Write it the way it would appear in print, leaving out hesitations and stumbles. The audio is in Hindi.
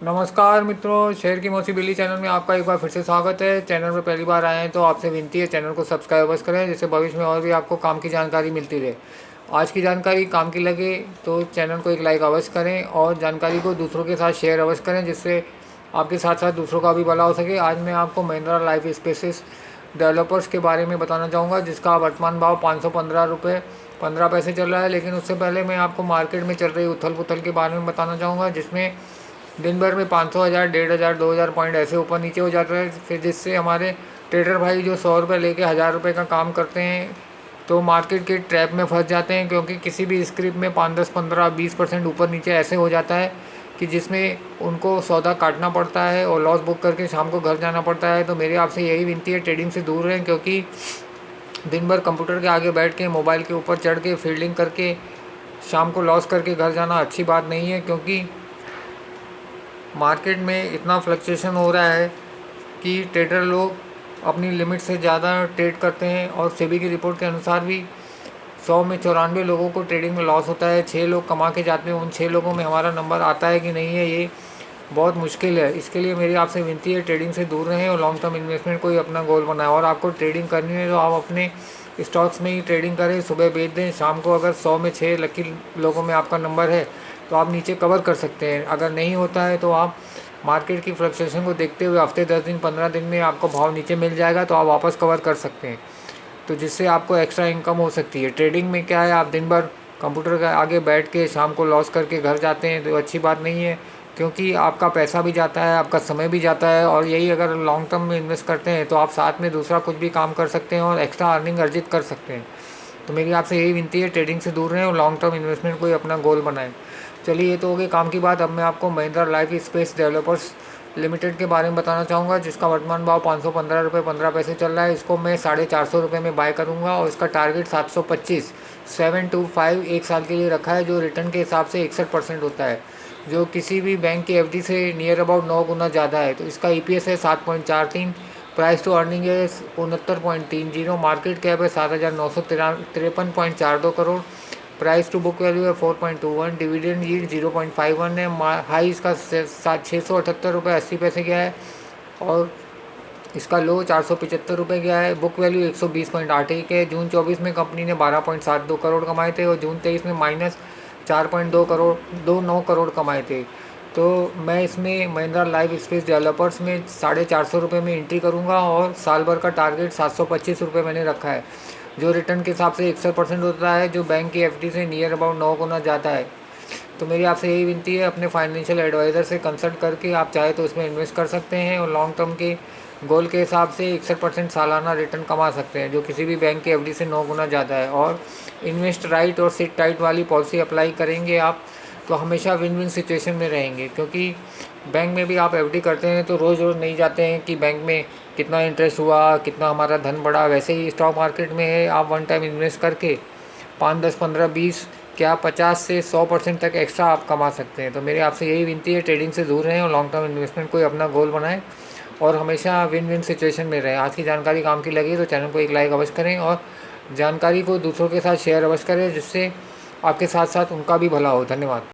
नमस्कार मित्रों, शेयर की मौसी बिल्ली चैनल में आपका एक बार फिर से स्वागत है। चैनल पर पहली बार आए हैं तो आपसे विनती है चैनल को सब्सक्राइब अवश्य करें, जिससे भविष्य में और भी आपको काम की जानकारी मिलती रहे। आज की जानकारी काम की लगे तो चैनल को एक लाइक अवश्य करें और जानकारी को दूसरों के साथ शेयर अवश्य करें, जिससे आपके साथ साथ दूसरों का भी भला हो सके। आज मैं आपको महिंद्रा लाइफ स्पेसेस डेवलपर्स के बारे में बताना चाहूँगा, जिसका वर्तमान भाव 515 रुपये 15 पैसे चल रहा है। लेकिन उससे पहले मैं आपको मार्केट में चल रही उथल पुथल के बारे में बताना चाहूँगा, जिसमें दिन भर में 500 हज़ार 1500 2000 पॉइंट ऐसे ऊपर नीचे हो जाता है। फिर जिससे हमारे ट्रेडर भाई जो 100 रुपये लेके 1000 रुपये का काम करते हैं तो मार्केट के ट्रैप में फंस जाते हैं, क्योंकि किसी भी स्क्रिप्ट में 5 10 15 20% ऊपर नीचे ऐसे हो जाता है कि जिसमें उनको सौदा काटना पड़ता है और लॉस बुक करके शाम को घर जाना पड़ता है। तो मेरी आपसे यही विनती है, ट्रेडिंग से दूर रहें, क्योंकि दिन भर कंप्यूटर के आगे बैठ के मोबाइल के ऊपर चढ़ के फील्डिंग करके शाम को लॉस करके घर जाना अच्छी बात नहीं है। क्योंकि मार्केट में इतना फ्लक्चुएशन हो रहा है कि ट्रेडर लोग अपनी लिमिट से ज़्यादा ट्रेड करते हैं और सेबी की रिपोर्ट के अनुसार भी 100 में 94 लोगों को ट्रेडिंग में लॉस होता है। 6 लोग कमा के जाते हैं, उन 6 लोगों में हमारा नंबर आता है कि नहीं है, ये बहुत मुश्किल है। इसके लिए मेरी आपसे विनती है, ट्रेडिंग से दूर रहें और लॉन्ग टर्म इन्वेस्टमेंट को ही अपना गोल बनाएं। और आपको ट्रेडिंग करनी है तो आप अपने स्टॉक्स में ही ट्रेडिंग करें, सुबह बेच दें, शाम को अगर 100 में 6 लकी लोगों में आपका नंबर है तो आप नीचे कवर कर सकते हैं। अगर नहीं होता है तो आप मार्केट की फ्लक्चुएशन को देखते हुए हफ्ते 10 दिन 15 दिन में आपको भाव नीचे मिल जाएगा तो आप वापस कवर कर सकते हैं, तो जिससे आपको एक्स्ट्रा इनकम हो सकती है। ट्रेडिंग में क्या है, आप दिन भर कंप्यूटर के आगे बैठ के शाम को लॉस करके घर जाते हैं तो अच्छी बात नहीं है, क्योंकि आपका पैसा भी जाता है, आपका समय भी जाता है। और यही अगर लॉन्ग टर्म में इन्वेस्ट करते हैं तो आप साथ में दूसरा कुछ भी काम कर सकते हैं और एक्स्ट्रा अर्निंग अर्जित कर सकते हैं। तो मेरी आपसे यही विनती है, ट्रेडिंग से दूर रहें और लॉन्ग टर्म इन्वेस्टमेंट को ही अपना गोल बनाएं। चलिए, ये तो हो गई काम की बात। अब मैं आपको Mahindra life space developers limited के बारे में बताना चाहूँगा, जिसका वर्तमान भाव 515 रुपये 15 पैसे चल रहा है। इसको मैं 450 रुपये में बाय करूँगा और इसका टारगेट 725 725 एक साल के लिए रखा है, जो रिटर्न के हिसाब से 61% होता है, जो किसी भी बैंक की एफडी से नियर अबाउट 9 गुना ज़्यादा है। तो इसका ईपीएस है 7.43, प्राइस टू अर्निंग है 69.30, मार्केट कैप है 7953.42 crore, price to book value है 4.21, डिविडेंड यील्ड 0.51 है। हाई इसका 678 रुपये 80 पैसे गया है और इसका लो 475 रुपये गया है। बुक वैल्यू 120.81 है। जून 24 में कंपनी ने 12.72 करोड़ कमाए थे और जून 23 में माइनस 4.29 करोड़ कमाए थे। तो मैं इसमें महिंद्रा लाइफ स्पेस डेवलपर्स में 450 रुपये में एंट्री करूँगा और साल भर का टारगेट 725 रुपये मैंने रखा है, जो रिटर्न के हिसाब से 61% होता है, जो बैंक की एफडी से नियर अबाउट 9 गुना ज़्यादा है। तो मेरी आपसे यही विनती है, अपने फाइनेंशियल एडवाइज़र से कंसल्ट करके आप चाहे तो इसमें इन्वेस्ट कर सकते हैं और लॉन्ग टर्म के गोल के हिसाब से 61% सालाना रिटर्न कमा सकते हैं, जो किसी भी बैंक की एफडी से 9 गुना ज़्यादा है। और इन्वेस्ट राइट और सिट टाइट वाली पॉलिसी अप्लाई करेंगे आप तो हमेशा विन विन सिचुएशन में रहेंगे, क्योंकि बैंक में भी आप एफडी करते हैं तो रोज़ रोज़ नहीं जाते हैं कि बैंक में कितना इंटरेस्ट हुआ, कितना हमारा धन बढ़ा। वैसे ही स्टॉक मार्केट में है, आप वन टाइम इन्वेस्ट करके 5 10 15 20 क्या 50 से 100% तक एक्स्ट्रा आप कमा सकते हैं। तो मेरी आपसे यही विनती है, ट्रेडिंग से दूर रहें और लॉन्ग टर्म इन्वेस्टमेंट को ही अपना गोल बनाएं और हमेशा विन विन सिचुएशन में रहें। आज की जानकारी काम की लगी तो चैनल को एक लाइक अवश्य करें और जानकारी को दूसरों के साथ शेयर अवश्य करें, जिससे आपके साथ साथ उनका भी भला हो। धन्यवाद।